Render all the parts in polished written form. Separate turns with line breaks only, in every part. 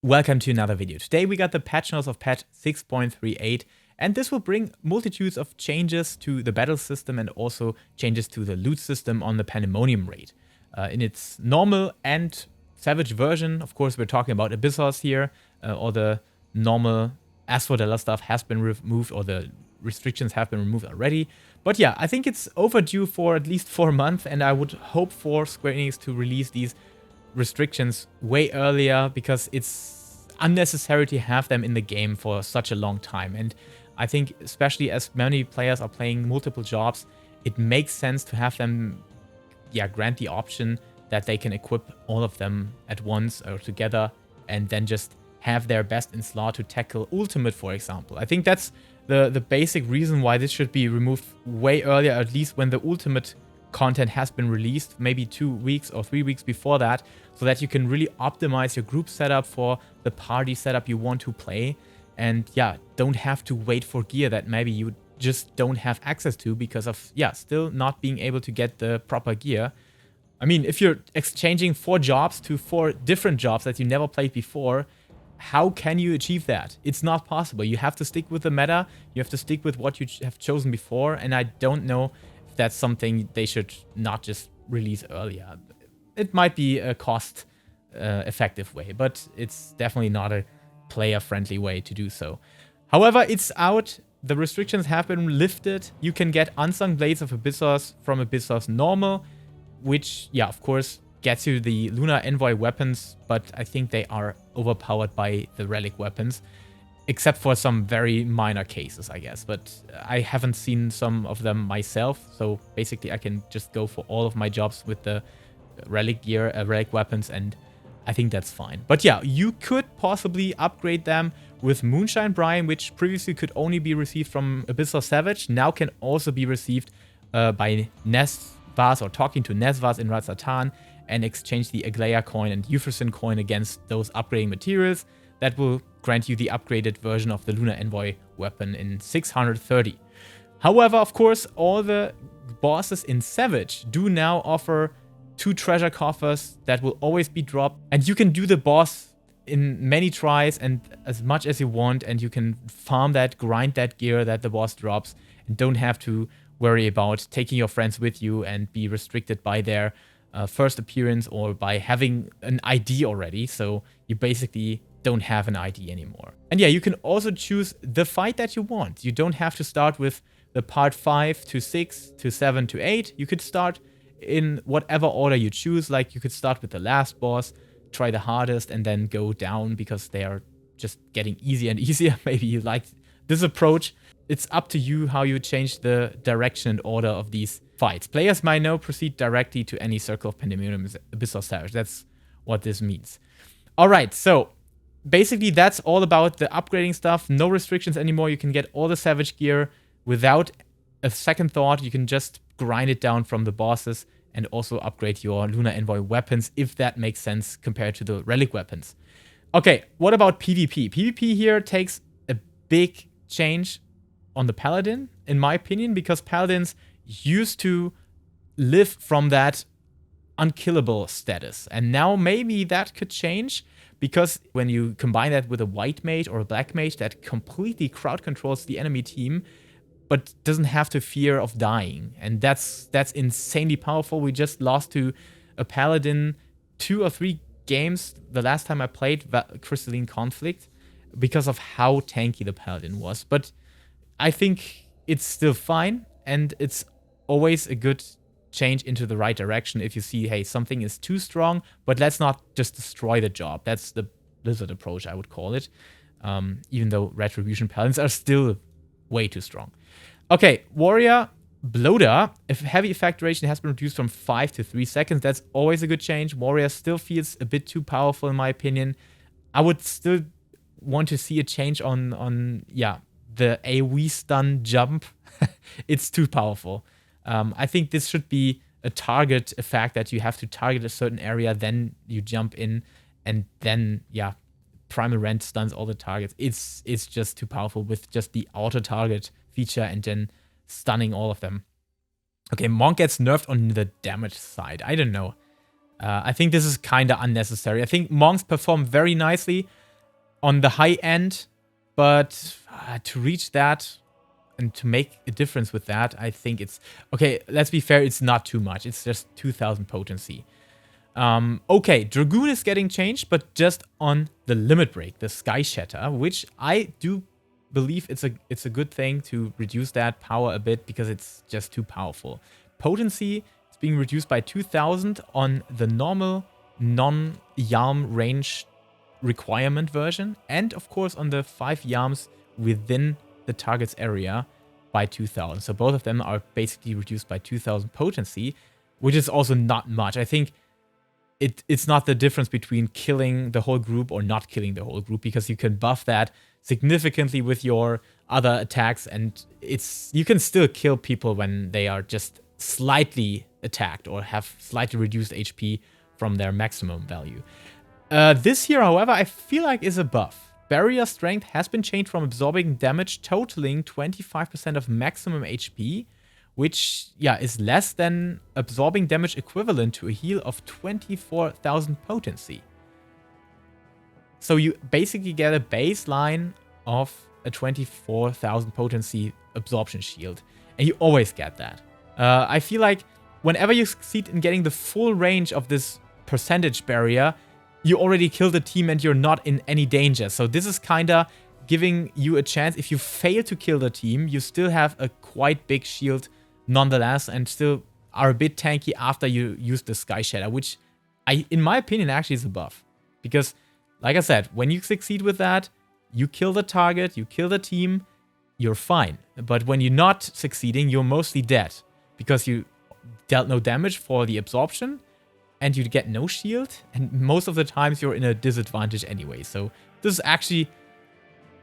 Welcome to another video. Today we got the patch notes of patch 6.38, and this will bring multitudes of changes to the battle system and also changes to the loot system on the Pandemonium raid. In its normal and Savage version, of course we're talking about Abyssos here, all the normal Asphodella stuff has been removed, or the restrictions have been removed already. But yeah, I think it's overdue for at least 4 months, and I would hope for Square Enix to release these restrictions way earlier, because it's unnecessary to have them in the game for such a long time. And I think especially as many players are playing multiple jobs, it makes sense to have them grant the option that they can equip all of them at once or together, and then just have their best in slot to tackle ultimate, for example. I think that's the basic reason why this should be removed way earlier, at least when the ultimate content has been released, maybe 2 weeks or 3 weeks before that, so that you can really optimize your group setup for the party setup you want to play, and don't have to wait for gear that maybe you just don't have access to because of still not being able to get the proper gear. I mean, if you're exchanging 4 jobs to 4 different jobs that you never played before, how can you achieve that? It's not possible. You have to stick with the meta, you have to stick with what you have chosen before, and I don't know if that's something they should not just release earlier. It might be a cost effective way, but it's definitely not a player-friendly way to do so. However, it's out. The restrictions have been lifted. You can get Unsung Blades of Abyssos from Abyssos Normal, which, of course, gets you the Lunar Envoy weapons, but I think they are overpowered by the relic weapons, except for some very minor cases, I guess. But I haven't seen some of them myself, so basically I can just go for all of my jobs with the relic gear, relic weapons, and I think that's fine. But you could possibly upgrade them with Moonshine Brine, which previously could only be received from Abyssos Savage, now can also be received by Nesvas, or talking to Nesvas in Ratzatan, and exchange the Aglaia coin and Euphrosyne coin against those upgrading materials. That will grant you the upgraded version of the Lunar Envoy weapon in 630. However, of course, all the bosses in Savage do now offer 2 treasure coffers that will always be dropped, and you can do the boss in many tries and as much as you want, and you can farm that, grind that gear that the boss drops, and don't have to worry about taking your friends with you and be restricted by their first appearance or by having an ID already. So you basically don't have an ID anymore. And you can also choose the fight that you want. You don't have to start with the part 5 to 6 to 7 to 8. You could start in whatever order you choose. Like, you could start with the last boss, try the hardest, and then go down because they are just getting easier and easier. Maybe you like this approach. It's up to you how you change the direction and order of these fights. Players might now proceed directly to any Circle of Pandemonium Abyssos Savage. That's what this means. Alright, so basically that's all about the upgrading stuff. No restrictions anymore. You can get all the Savage gear without a second thought. You can just grind it down from the bosses and also upgrade your Lunar Envoy weapons if that makes sense compared to the relic weapons. Okay, what about PvP? PvP here takes a big change on the Paladin, in my opinion, because Paladins used to live from that unkillable status. And now maybe that could change, because when you combine that with a white mage or a black mage that completely crowd controls the enemy team, but doesn't have to fear of dying. And that's insanely powerful. We just lost to a Paladin 2 or 3 games the last time I played Crystalline Conflict because of how tanky the Paladin was. But I think it's still fine, and it's always a good change into the right direction if you see, hey, something is too strong, but let's not just destroy the job. That's the Blizzard approach, I would call it, even though Retribution Paladins are still way too strong. Okay, Warrior Bloater, if heavy effect duration has been reduced from 5 to 3 seconds, that's always a good change. Warrior still feels a bit too powerful in my opinion. I would still want to see a change on the AoE stun jump. It's too powerful. I think this should be a target effect that you have to target a certain area, then you jump in, and then Primal Rend stuns all the targets. It's just too powerful with just the auto target feature and then stunning all of them. Okay, Monk gets nerfed on the damage side. I don't know. I think this is kind of unnecessary. I think Monks perform very nicely on the high end, but to reach that and to make a difference with that, I think it's... Okay, let's be fair, it's not too much. It's just 2,000 potency. Okay, Dragoon is getting changed, but just on the limit break, the Sky Shatter, which I do believe it's a good thing to reduce that power a bit because it's just too powerful. Potency is being reduced by 2,000 on the normal non-YARM range requirement version, and of course on the 5 YARMs within the target's area by 2,000. So both of them are basically reduced by 2,000 potency, which is also not much. I think it's not the difference between killing the whole group or not killing the whole group, because you can buff that significantly with your other attacks, and you can still kill people when they are just slightly attacked or have slightly reduced HP from their maximum value. This here, however, I feel like is a buff. Barrier strength has been changed from absorbing damage totaling 25% of maximum HP, which, yeah, is less than absorbing damage equivalent to a heal of 24,000 potency. So you basically get a baseline of a 24,000 potency absorption shield, and you always get that. I feel like whenever you succeed in getting the full range of this percentage barrier, you already killed the team and you're not in any danger. So this is kinda giving you a chance. If you fail to kill the team, you still have a quite big shield nonetheless, and still are a bit tanky after you use the Sky Shatter, which in my opinion actually is a buff. Because, like I said, when you succeed with that, you kill the target, you kill the team, you're fine. But when you're not succeeding, you're mostly dead, because you dealt no damage for the absorption, and you get no shield, and most of the times you're in a disadvantage anyway. So this is actually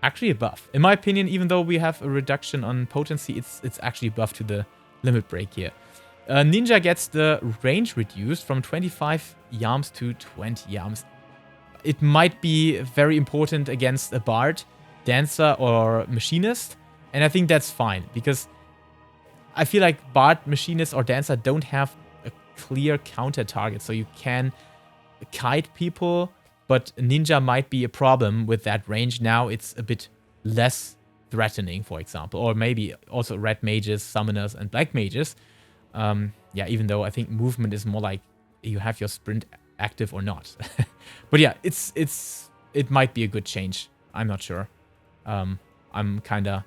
a buff. In my opinion, even though we have a reduction on potency, it's actually a buff to the limit break here. Ninja gets the range reduced from 25 YARMs to 20 YARMs. It might be very important against a Bard, Dancer, or Machinist, and I think that's fine, because I feel like Bard, Machinist, or Dancer don't have a clear counter target, so you can kite people, but Ninja might be a problem with that range. Now it's a bit less threatening, for example, or maybe also red mages, summoners, and black mages. Yeah, even though I think movement is more like you have your sprint active or not. But yeah, it might be a good change. I'm not sure. I'm kinda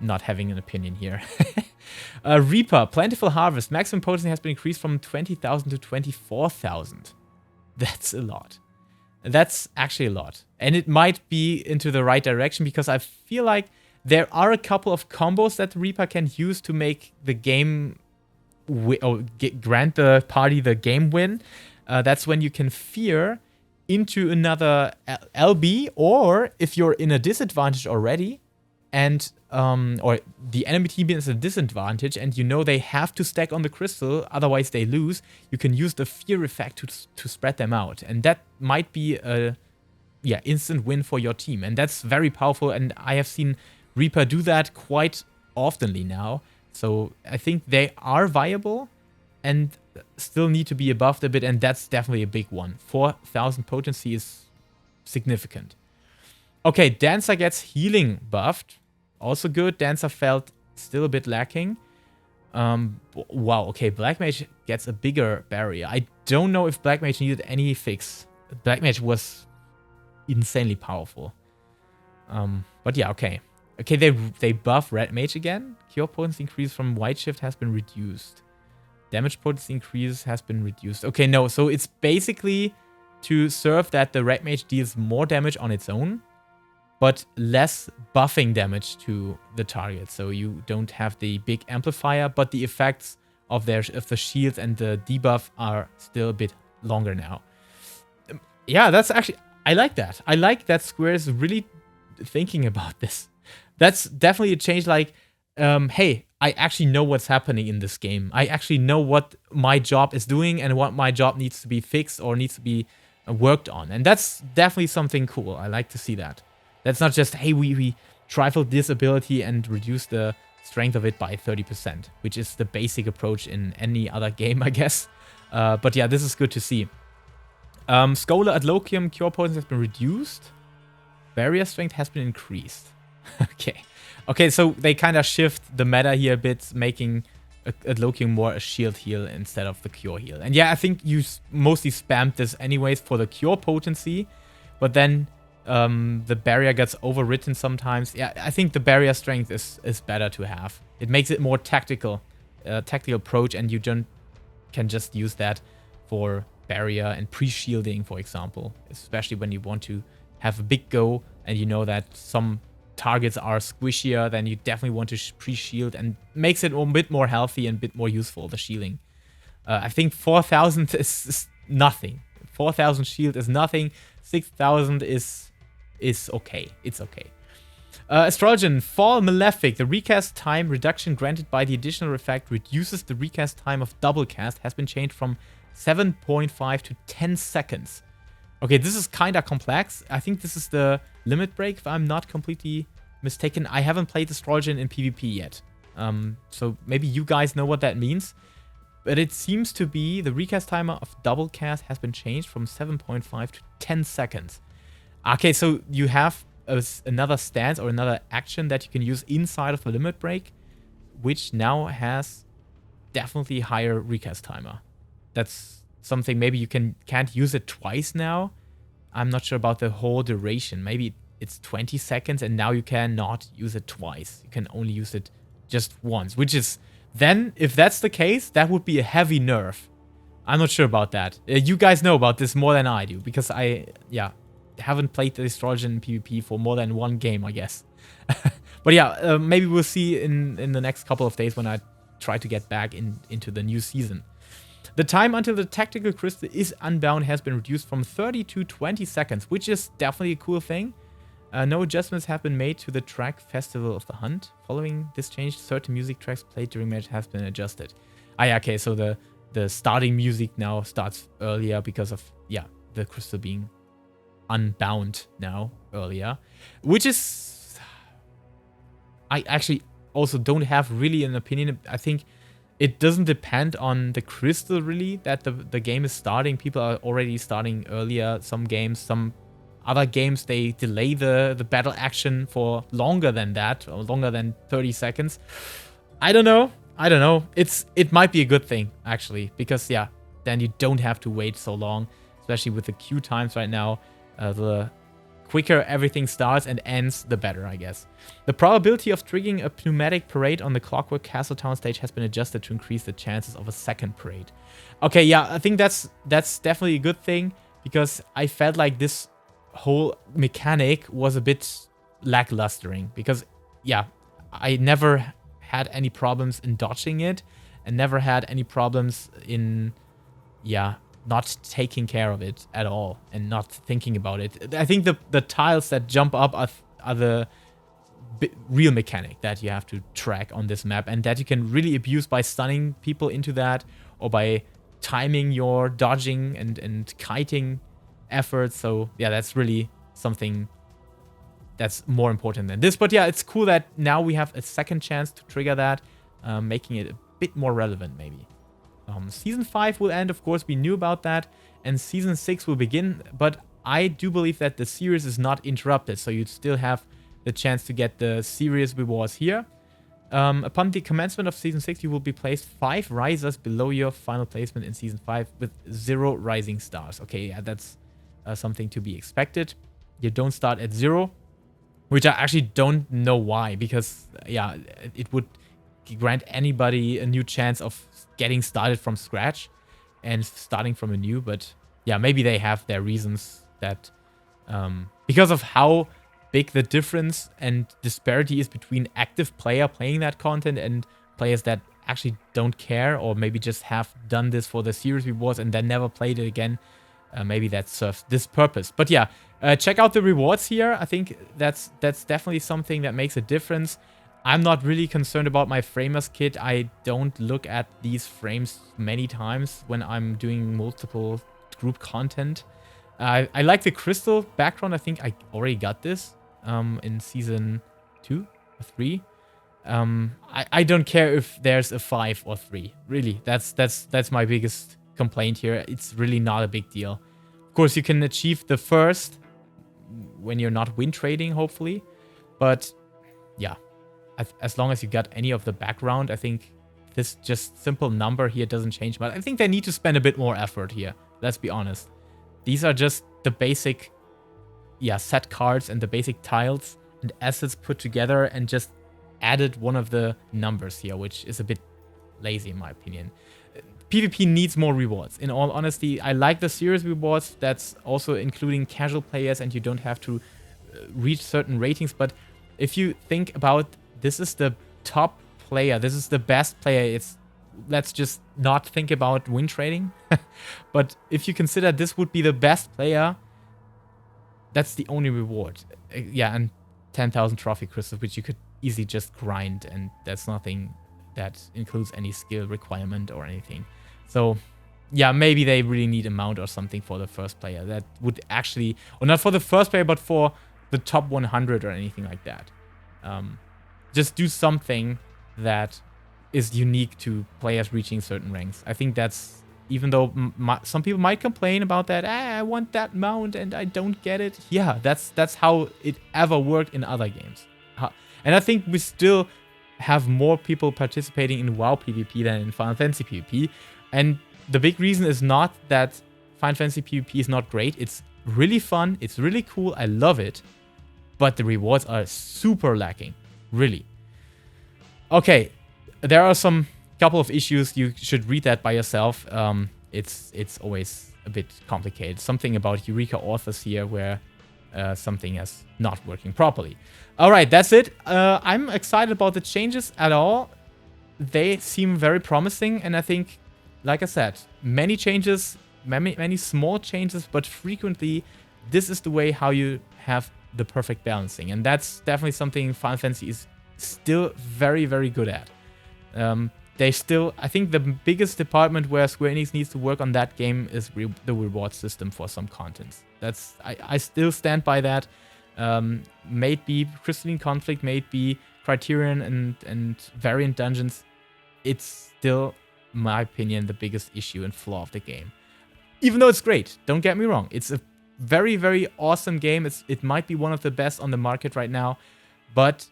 not having an opinion here. Reaper, Plentiful Harvest. Maximum potency has been increased from 20,000 to 24,000. That's a lot. That's actually a lot. And it might be into the right direction, because I feel like there are a couple of combos that Reaper can use to make the game grant the party the game win. That's when you can fear into another LB, or if you're in a disadvantage already, and or the enemy team is at a disadvantage and you know they have to stack on the crystal, otherwise they lose, you can use the fear effect to spread them out. And that might be a instant win for your team. And that's very powerful, and I have seen Reaper do that quite oftenly now. So I think they are viable and still need to be buffed a bit, and that's definitely a big one. 4,000 potency is significant. Okay, Dancer gets healing buffed. Also good. Dancer felt still a bit lacking. Wow, okay, Black Mage gets a bigger barrier. I don't know if Black Mage needed any fix. Black Mage was insanely powerful. But yeah, okay. Okay, they buff Red Mage again. Cure potency increase from White Shift has been reduced. Damage potency increase has been reduced. Okay, no, so it's basically to serve that the Red Mage deals more damage on its own, but less buffing damage to the target. So you don't have the big amplifier, but the effects of the shield and the debuff are still a bit longer now. Yeah, that's actually... I like that. I like that Square is really thinking about this. That's definitely a change, like, hey, I actually know what's happening in this game. I actually know what my job is doing and what my job needs to be fixed or needs to be worked on. And that's definitely something cool. I like to see that. That's not just, hey, we trifled this ability and reduced the strength of it by 30%, which is the basic approach in any other game, I guess. But yeah, this is good to see. Scholar Adloquium cure potency has been reduced. barrier strength has been increased. Okay. Okay, so they kind of shift the meta here a bit, making it looking more a shield heal instead of the cure heal. And yeah, I think you mostly spammed this anyways for the cure potency, but then the barrier gets overwritten sometimes. Yeah, I think the barrier strength is better to have. It makes it more tactical approach, and you can just use that for barrier and pre-shielding, for example, especially when you want to have a big go and you know that some targets are squishier, then you definitely want to pre-shield, and makes it a bit more healthy and a bit more useful, the shielding. I think 4,000 is nothing. 4,000 shield is nothing. 6,000 is okay. It's okay. Astrologian, Fall Malefic. The recast time reduction granted by the additional effect reduces the recast time of double cast has been changed from 7.5 to 10 seconds. Okay, this is kind of complex. I think this is the limit break, if I'm not completely mistaken. I haven't played Astrologian in PvP yet. So maybe you guys know what that means. But it seems to be the recast timer of double cast has been changed from 7.5 to 10 seconds. Okay, so you have another stance or another action that you can use inside of the limit break, which now has definitely higher recast timer. That's something, maybe you can't use it twice now. I'm not sure about the whole duration. Maybe it's 20 seconds and now you cannot use it twice. You can only use it just once, which is then, if that's the case, that would be a heavy nerf. I'm not sure about that. You guys know about this more than I do, because I haven't played the Astrologian in PvP for more than one game, I guess. But yeah, maybe we'll see in the next couple of days when I try to get back into the new season. The time until the tactical crystal is unbound has been reduced from 30 to 20 seconds, which is definitely a cool thing. No adjustments have been made to the track Festival of the Hunt. Following this change, certain music tracks played during match have been adjusted. Okay, so the starting music now starts earlier because of, the crystal being unbound now earlier. Which is... I actually also don't have really an opinion. I think it doesn't depend on the crystal really that the game is starting. People are already starting earlier. Some games, some other games, they delay the battle action for longer than that, or longer than 30 seconds. I don't know. It might be a good thing, actually, because, then you don't have to wait so long, especially with the queue times right now. The quicker everything starts and ends, the better, I guess. The probability of triggering a pneumatic parade on the Clockwork Castle Town stage has been adjusted to increase the chances of a second parade. Okay, I think that's definitely a good thing, because I felt like this whole mechanic was a bit lacklustering, because, I never had any problems in dodging it, and never had any problems in, not taking care of it at all and not thinking about it. I think the tiles that jump up are the real mechanic that you have to track on this map, and that you can really abuse by stunning people into that, or by timing your dodging and kiting efforts. So that's really something that's more important than this. But it's cool that now we have a second chance to trigger that, making it a bit more relevant maybe. Season 5 will end, of course, we knew about that, and Season 6 will begin, but I do believe that the series is not interrupted, so you'd still have the chance to get the serious rewards here. Upon the commencement of Season 6, you will be placed 5 risers below your final placement in Season 5 with 0 rising stars. Okay, that's something to be expected. You don't start at 0, which I actually don't know why, because, it would grant anybody a new chance of getting started from scratch and starting from anew. But maybe they have their reasons that because of how big the difference and disparity is between active player playing that content and players that actually don't care, or maybe just have done this for the series rewards and then never played it again. Maybe that serves this purpose. But check out the rewards here. I think that's definitely something that makes a difference. I'm not really concerned about my framers kit. I don't look at these frames many times when I'm doing multiple group content. I like the crystal background. I think I already got this in Season 2 or 3. I don't care if there's a 5 or 3. Really, that's my biggest complaint here. It's really not a big deal. Of course, you can achieve the first when you're not win trading, hopefully. But yeah, as long as you got any of the background, I think this just simple number here doesn't change much. I think they need to spend a bit more effort here. Let's be honest. These are just the basic, set cards and the basic tiles and assets put together and just added one of the numbers here, which is a bit lazy in my opinion. PvP needs more rewards. In all honesty, I like the serious rewards. That's also including casual players and you don't have to reach certain ratings. But if you think about this is the top player, this is the best player, let's just not think about win trading. But if you consider this would be the best player, that's the only reward. Yeah, and 10,000 trophy crystals, which you could easily just grind, and that's nothing that includes any skill requirement or anything. So yeah, maybe they really need a mount or something for the first player. That would actually, or not for the first player, but for the top 100 or anything like that. Just do something that is unique to players reaching certain ranks. I think that's, even though some people might complain about that, I want that mount and I don't get it. Yeah, that's how it ever worked in other games. And I think we still have more people participating in WoW PvP than in Final Fantasy PvP. And the big reason is not that Final Fantasy PvP is not great. It's really fun. It's really cool. I love it. But the rewards are super lacking. Really. Okay. There are some couple of issues. You should read that by yourself. It's always a bit complicated. Something about Eureka authors here where something is not working properly. All right, that's it. I'm excited about the changes at all. They seem very promising, and I think, like I said, many changes, many small changes, but frequently this is the way how you have the perfect balancing, and that's definitely something Final Fantasy is still very, very good at. They still, I think the biggest department where Square Enix needs to work on that game is the reward system for some contents. That's, I still stand by that. May it be Crystalline Conflict, may it be Criterion and Variant Dungeons. It's still, in my opinion, the biggest issue and flaw of the game. Even though it's great, don't get me wrong. It's a very, very awesome game. It might be one of the best on the market right now. But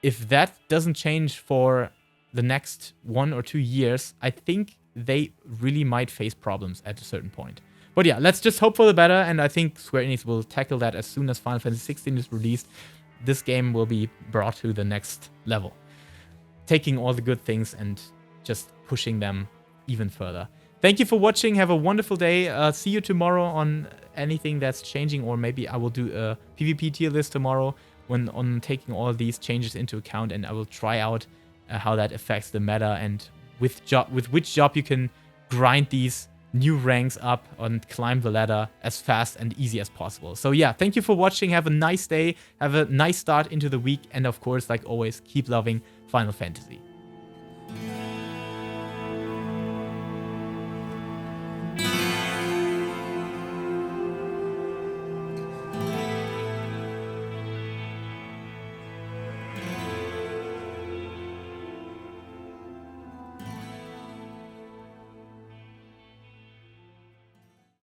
if that doesn't change for the next 1 or 2 years, I think they really might face problems at a certain point. But yeah, let's just hope for the better, and I think Square Enix will tackle that as soon as Final Fantasy XVI is released. This game will be brought to the next level, taking all the good things and just pushing them even further. Thank you for watching. Have a wonderful day. See you tomorrow on anything that's changing, or maybe I will do a PvP tier list tomorrow on taking all these changes into account, and I will try out how that affects the meta and with which job you can grind these new ranks up and climb the ladder as fast and easy as possible. So yeah, thank you for watching. Have a nice day. Have a nice start into the week. And of course, like always, keep loving Final Fantasy.